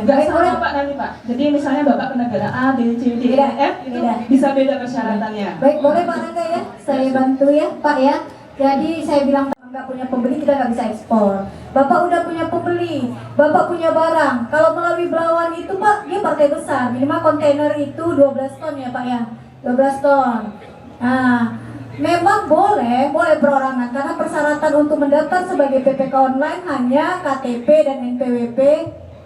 Speaker 7: nggak sama Pak nanti Pak. Jadi misalnya Bapak ke negara A, B, C, D, E, F itu bisa beda persyaratannya.
Speaker 5: Baik, boleh Pak Nanda ya, saya bantu ya Pak ya. Jadi saya bilang nggak punya pembeli kita nggak bisa ekspor. Bapak udah punya pembeli, Bapak punya barang. Kalau melalui Belawan itu Pak, dia partai besar, minimal kontainer itu 12 ton ya Pak ya. 12 ton. Nah, memang boleh perorangan karena persyaratan untuk mendaftar sebagai PPK online hanya KTP dan NPWP,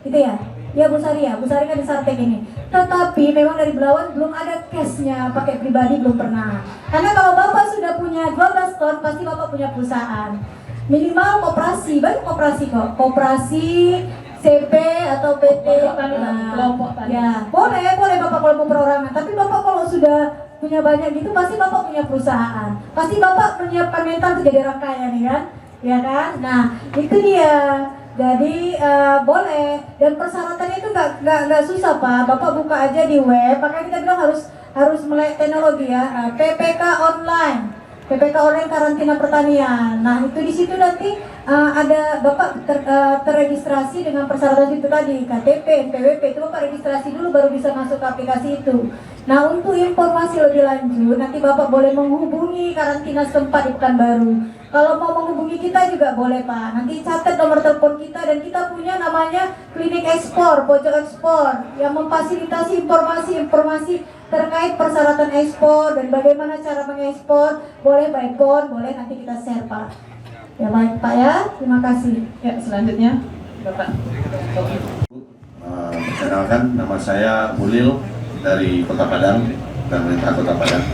Speaker 5: gitu ya. Ya Bu Sari kan di Sartek ini. Tetapi memang dari Belawan belum ada cashnya, pakai pribadi belum pernah. Karena kalau Bapak sudah punya 12 ton, pasti Bapak punya perusahaan. Minimal koperasi, banyak koperasi kok. Koperasi, CP atau PT,
Speaker 7: kelompok tani.
Speaker 5: Ya, boleh Bapak kelompok perorangan. Tapi Bapak kalau sudah punya banyak gitu, pasti Bapak punya perusahaan. Pasti Bapak menyiapkan mental untuk jadi orang kaya nih kan, ya kan? Nah, itu dia. Jadi boleh, dan persyaratannya itu nggak susah Pak. Bapak buka aja di web. Makanya kita bilang harus melek teknologi ya. PPK online karantina pertanian. Nah itu di situ nanti ada Bapak terregistrasi dengan persyaratan itu tadi, KTP, NPWP, itu Bapak registrasi dulu baru bisa masuk ke aplikasi itu. Nah untuk informasi lebih lanjut nanti Bapak boleh menghubungi karantina setempat di Pekanbaru. Kalau mau menghubungi kita juga boleh Pak. Nanti catat nomor telepon kita, dan kita punya namanya klinik ekspor, pojok ekspor yang memfasilitasi informasi terkait persyaratan ekspor dan bagaimana cara mengekspor. Boleh by phone, boleh nanti kita share Pak. Ya baik Pak ya, terima kasih.
Speaker 7: Ya selanjutnya Bapak.
Speaker 2: Perkenalkan, nama saya Mulil dari Kota Padang, pemerintah Kota Padang.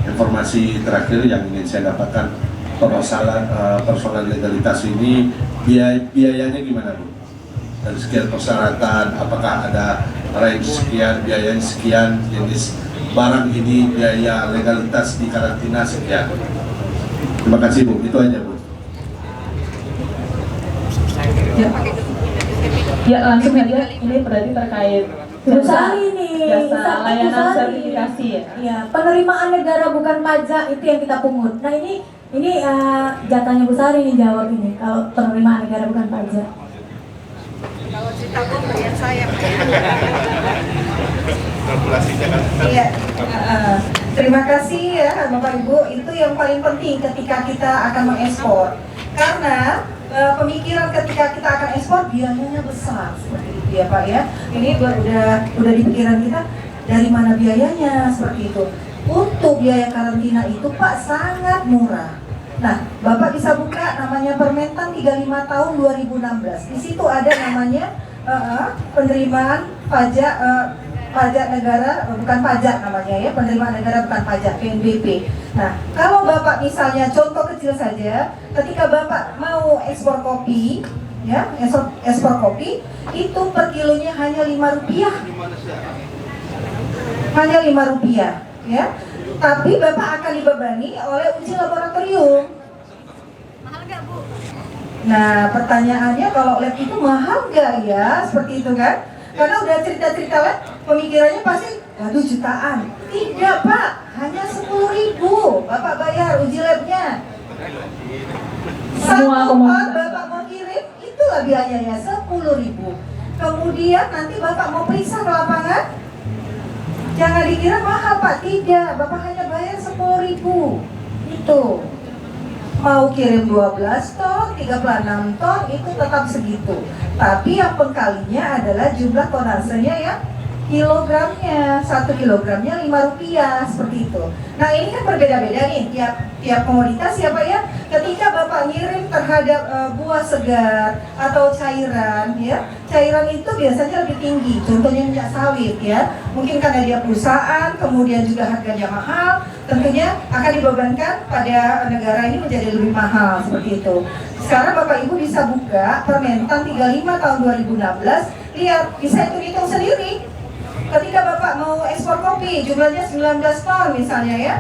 Speaker 2: Informasi terakhir yang ingin saya dapatkan, persoalan legalitas ini biayanya gimana Bu? Dari sekian persyaratan, apakah ada range sekian, biayanya sekian, jenis barang ini, biaya legalitas di karantina sekian. Terima kasih Bu, itu aja Bu.
Speaker 7: Ya langsung aja, ini berarti terkait
Speaker 5: jasa ini,
Speaker 7: jasa layanan sertifikasi ya.
Speaker 5: Ya, penerimaan negara bukan pajak itu yang kita pungut. Nah ini jatahnya Bu Sari nih jawab ini, kalau penerimaan negara bukan pajak.
Speaker 6: Kalau cerita gue berian saya. Iya. Terima kasih ya Bapak Ibu, itu yang paling penting ketika kita akan mengekspor. Karena pemikiran ketika kita akan ekspor biayanya besar seperti itu ya Pak ya. Ini udah di pikiran kita dari mana biayanya seperti itu. Untuk biaya karantina itu Pak sangat murah. Nah, Bapak bisa buka namanya Permentan 35 tahun 2016. Di situ ada namanya penerimaan pajak negara, bukan pajak namanya ya, penerimaan negara bukan pajak, PNBP. Nah, kalau Bapak misalnya contoh kecil saja, ketika Bapak mau ekspor kopi, ya, ekspor kopi, itu per kilonya hanya Rp5. Hanya Rp5, ya. Tapi Bapak akan dibebani oleh uji laboratorium. Mahal nggak Bu? Nah, pertanyaannya kalau lab itu mahal nggak ya? Seperti itu kan? Karena udah cerita-cerita lab, pemikirannya pasti, waduh jutaan. Tidak Pak, hanya 10.000 Bapak bayar uji labnya. Satu pot Bapak mau kirim, itulah biayanya 10.000. Kemudian nanti Bapak mau periksa ke lapangan, jangan dikira mahal Pak, tidak. Bapak hanya bayar 10.000. Itu. Mau kirim 12 ton, 36 ton, itu tetap segitu. Tapi yang pengkalinya adalah jumlah tonasenya yang kilogramnya, 1 kilogramnya Rp5 seperti itu. Nah ini kan berbeda-beda nih tiap komoditas ya Pak ya. Ketika Bapak ngirim terhadap buah segar atau cairan ya, cairan itu biasanya lebih tinggi. Contohnya minyak sawit ya, mungkin karena dia perusahaan, kemudian juga harganya mahal, tentunya akan dibebankan pada negara ini menjadi lebih mahal seperti itu. Sekarang Bapak Ibu bisa buka Permentan 35 tahun 2016, lihat bisa hitung sendiri. Ketika Bapak mau ekspor kopi, jumlahnya 19 ton misalnya ya,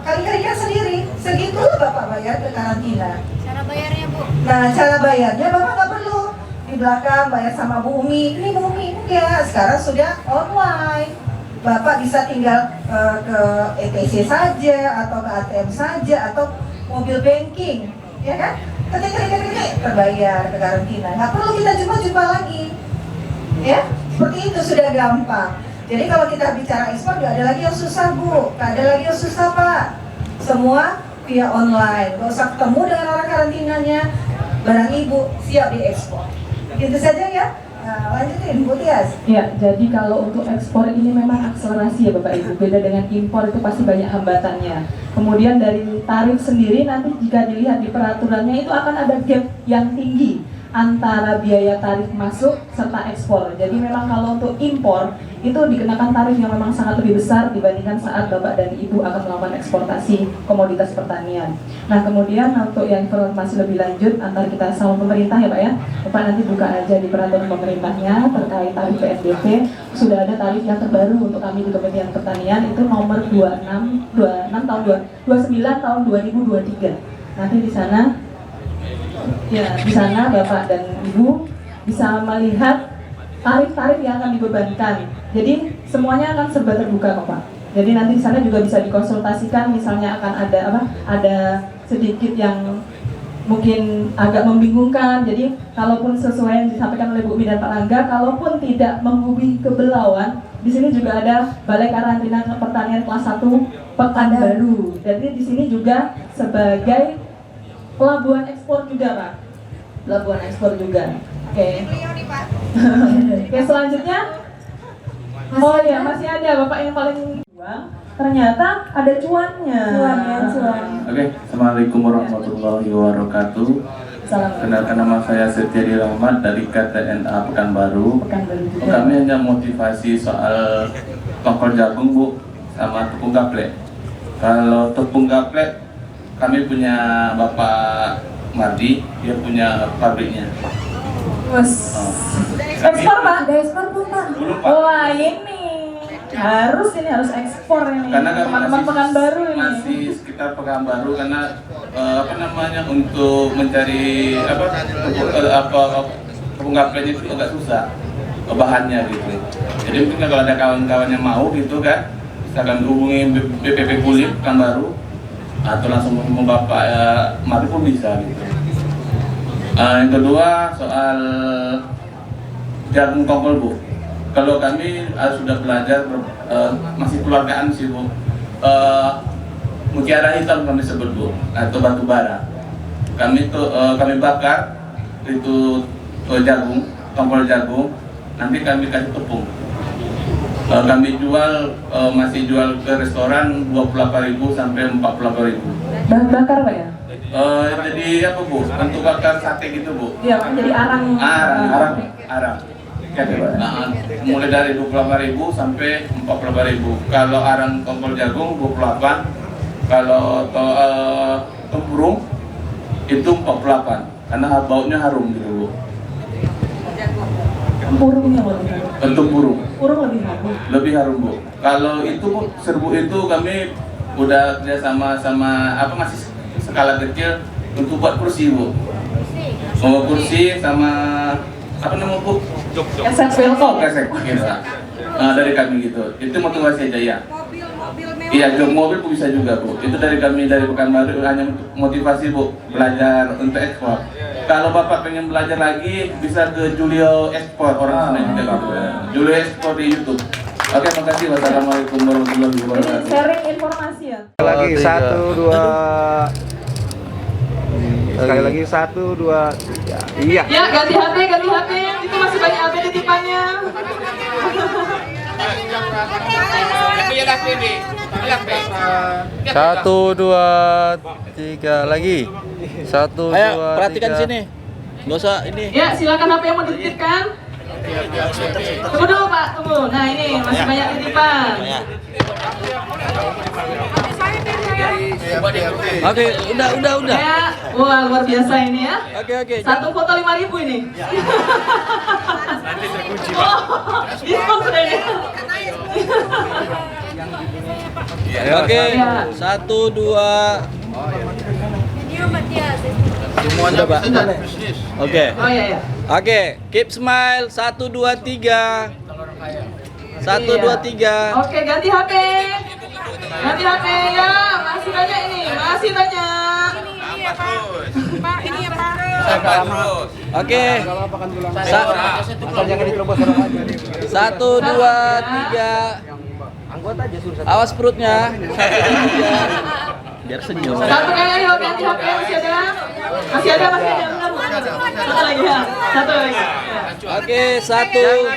Speaker 6: kali-kalikan sendiri, segitu Bapak bayar ke karantina.
Speaker 5: Cara bayarnya Bu?
Speaker 6: Nah, cara bayarnya Bapak nggak perlu di belakang bayar sama Bu Umi, ini Bu Umi, enggak, sekarang sudah online. Bapak bisa tinggal ke ETC saja, atau ke ATM saja, atau mobil banking, ya kan? Ketik, terbayar ke karantina, nggak perlu kita jumpa lagi, ya? Seperti itu sudah gampang. Jadi kalau kita bicara ekspor nggak ada lagi yang susah Bu, nggak ada lagi yang susah Pak. Semua via online, nggak usah ketemu dengan orang karantinanya, barang Ibu siap diekspor. Gitu saja ya. Nah, lanjutin Bu Tias.
Speaker 7: Ya, jadi kalau untuk ekspor ini memang akselerasi ya Bapak Ibu. Beda dengan impor itu pasti banyak hambatannya. Kemudian dari tarif sendiri nanti jika dilihat di peraturannya itu akan ada gap yang tinggi antara biaya tarif masuk serta ekspor. Jadi memang kalau untuk impor itu dikenakan tarif yang memang sangat lebih besar dibandingkan saat Bapak dan Ibu akan melakukan eksportasi komoditas pertanian. Nah kemudian untuk yang informasi lebih lanjut antara kita sama pemerintah ya Pak ya, Bapak nanti buka aja di peraturan pemerintahnya terkait tarif PNBP. Sudah ada tarif yang terbaru untuk kami di Kementerian Pertanian, itu nomor 29 tahun 2023. Nanti di sana ya, di sana Bapak dan Ibu bisa melihat tarif-tarif yang akan dibebankan. Jadi semuanya akan serba terbuka kok Pak. Jadi nanti di sana juga bisa dikonsultasikan, misalnya akan ada sedikit yang mungkin agak membingungkan. Jadi kalaupun sesuai yang disampaikan oleh Bu Mi dan Pak Langga, kalaupun tidak menghubungi kebelauan, di sini juga ada Balai Karantina Pertanian kelas 1 Pekanbaru. Jadi di sini juga sebagai pelabuhan ekspor juga Pak, pelabuhan ekspor juga. Oke. Oke, selanjutnya, oh ya masih ada Bapak yang paling uang, ternyata ada cuannya.
Speaker 12: Oke, Assalamualaikum warahmatullahi wabarakatuh. Kenalkan nama saya Setiadi Rahmat dari KTNA Pekanbaru. Kami hanya motivasi soal tongkol jagung Bu, sama tepung gaplek. Kalau tepung gaplek kami punya Bapak Mardi, dia punya pabriknya.
Speaker 7: Ekspor Pak?
Speaker 5: Udah ekspor belum Pak?
Speaker 12: Belum Pak.
Speaker 7: Wah ini harus ekspor ini.
Speaker 12: Karena kami
Speaker 7: teman-teman Pekanbaru ini.
Speaker 12: masih sekitar Pekanbaru karena untuk mencari tepung gapleknya itu agak susah bahannya gitu. Jadi mungkin kalau ada kawan-kawan yang mau gitu kan, misalkan hubungi BPP Kulit Pekanbaru atau langsung mau Bapak Mari pun bisa gitu. Yang kedua soal jagung tongkol Bu. Kalau kami sudah belajar masih keluargaan sih Bu. Mutiara hitam kami sebut Bu, atau batu bara. Kami bakar itu jagung, tongkol jagung. Nanti kami kasih tepung. Kami jual masih jual ke restoran 28.000 sampai 48.000.
Speaker 7: Bahan bakar Pak ya?
Speaker 12: Jadi apa Bu? Untuk bakar sate gitu Bu?
Speaker 7: Iya, jadi arang.
Speaker 12: Arang. Mulai dari 28.000 sampai 48.000. Kalau arang tongkol jagung 28. Kalau tempurung itu 48. Karena baunya harum gitu Bu.
Speaker 7: Tempurungnya lebih harum.
Speaker 12: Tempurung.
Speaker 7: Tempurung lebih harum.
Speaker 12: Lebih harum Bu. Kalau itu Bu, serbu itu kami udah kerjasama sama masih skala kecil untuk buat kursi Bu. Mau kursi sama apa namanya Bu?
Speaker 7: Esek velcro.
Speaker 12: Esek gitu. Dari kami gitu. Itu motivasi aja ya. Iya, jok mobil pun bisa juga Bu. Itu dari kami dari Pekanbaru hanya motivasi Bu, belajar untuk ekspor. Kalau Bapak pengen belajar lagi bisa ke Julio Ekspor, orang sana juga gitu. Julio Ekspor di YouTube. Oke, makasih. Wassalamualaikum warahmatullahi wabarakatuh.
Speaker 7: Sharing informasi ya.
Speaker 13: Lagi 1, 2. Sekali lagi 1, 2, 3. Iya.
Speaker 7: Ya ganti HP. Itu masih banyak HP titipannya.
Speaker 13: Satu, dua, tiga lagi. Satu,
Speaker 10: Ayo,
Speaker 13: dua,
Speaker 10: perhatikan
Speaker 13: tiga.
Speaker 10: sini. Nggak usah ini.
Speaker 7: Ya, silakan apa yang mau dititipkan. Tunggu dulu Pak, tunggu. Nah ini masih banyak titipan.
Speaker 10: Oke, udah.
Speaker 7: Ya, wah luar biasa ini ya.
Speaker 10: Oke.
Speaker 7: Satu foto 5.000 ini. Nanti terkunci Pak. Diskon sudah ini.
Speaker 10: Oke.
Speaker 7: Ya.
Speaker 10: 1, 2. Semuanya Pak. Oke.
Speaker 7: Oh iya.
Speaker 10: Oke, keep smile. 1, 2, 3. 1, 2, 3.
Speaker 7: Oke, ganti HP. Ganti HP ya. Masih banyak ini, masih banyak.
Speaker 6: Ini ya Pak.
Speaker 10: Oke. 1, 2, 3. Awas perutnya. 1, 2, 3. Biar senyum.
Speaker 7: Satu kali ayo ganti HP masih ada. Masih ada. Satu lagi ya. Satu lagi.
Speaker 10: Oke, 1.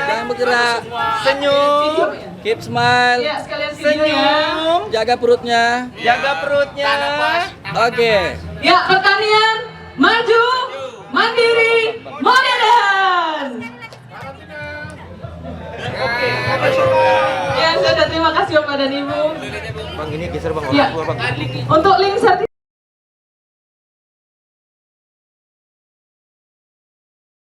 Speaker 10: Jangan bergerak. Senyum. Keep smile.
Speaker 7: Ya, sekalian videonya.
Speaker 10: Jaga perutnya. Oke.
Speaker 7: Ya, pertanian maju, mandiri, modern. Oke. Ya, sudah terima kasih Bapak dan Ibu.
Speaker 13: Bang, ini geser Bang.
Speaker 7: Ya. Untuk link sertifikat